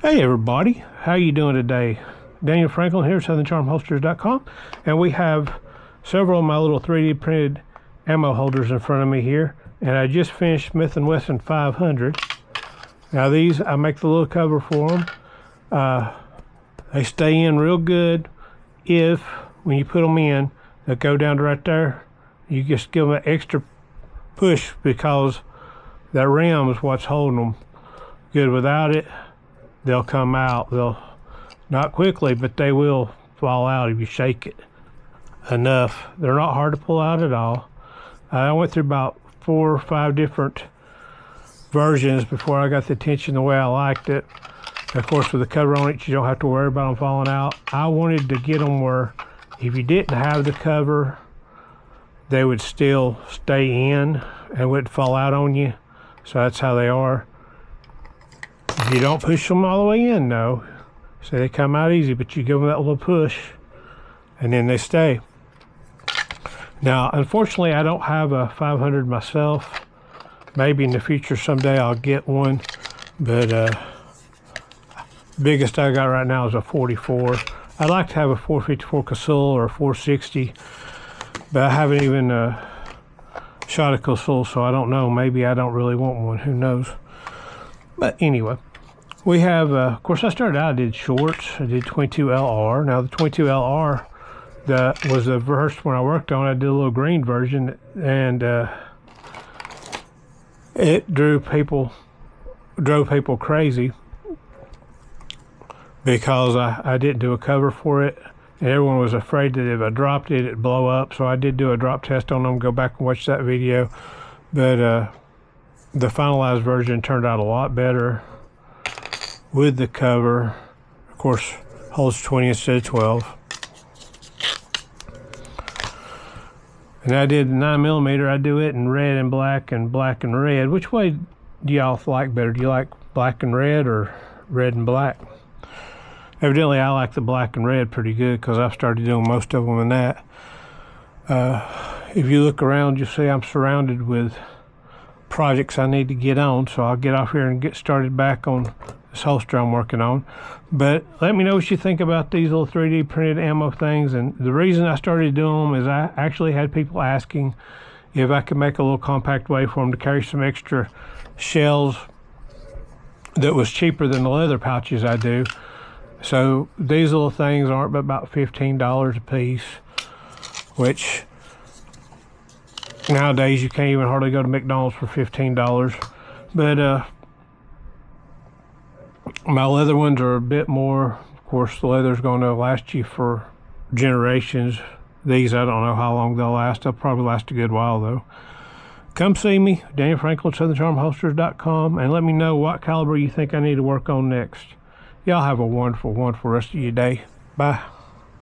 Hey everybody, how you doing today? Daniel Franklin here, SouthernCharmHolsters.com, and we have several of my little 3D printed ammo holders in front of me here, and I just finished Smith Wesson 500. Now these, I make the little cover for them. They stay in real good if, when you put them in, they go down to right there. You just give them an extra push because that rim is what's holding them good. Without it, they'll come out. They'll, not quickly, but they will fall out if you shake it enough. They're not hard to pull out at all. I went through about 4 or 5 different versions before I got the tension the way I liked it. Of course, with the cover on it, you don't have to worry about them falling out. I wanted to get them where if you didn't have the cover, they would still stay in and wouldn't fall out on you. So that's how they are. If you don't push them all the way in, though, so they come out easy, but you give them that little push and then they stay. Now, unfortunately, I don't have a 500 myself. Maybe in the future someday I'll get one, but biggest I got right now is a 44. I'd like to have a 454 Casull or a 460, but I haven't even shot a Casull, so I don't know. Maybe I don't really want one, who knows. But anyway, we have, of course, I started out, I did shorts. I did 22LR. Now, the 22LR, that was the first one I worked on. I did a little green version, and it drove people crazy because I didn't do a cover for it, and everyone was afraid that if I dropped it, it'd blow up. So I did do a drop test on them. Go back and watch that video. But the finalized version turned out a lot better with the cover. Of course, holds 20 instead of 12. And I did 9mm. I do it in red and black and red. Which way do y'all like better? Do you like black and red or red and black? Evidently, I like the black and red pretty good because I've started doing most of them in that. If you look around, you'll see I'm surrounded with projects I need to get on, so I'll get off here and get started back on this holster I'm working on. But let me know what you think about these little 3D printed ammo things. And the reason I started doing them is I actually had people asking if I could make a little compact way for them to carry some extra shells that was cheaper than the leather pouches I do. So these little things aren't but about $15 a piece, which nowadays you can't even hardly go to McDonald's for $15. But my leather ones are a bit more. Of course, the leather's going to last you for generations. These, I don't know how long they'll last. They'll probably last a good while, though. Come see me, Daniel Franklin, SouthernCharmHolsters.com, and let me know what caliber you think I need to work on next. Y'all have a wonderful, wonderful rest of your day. Bye.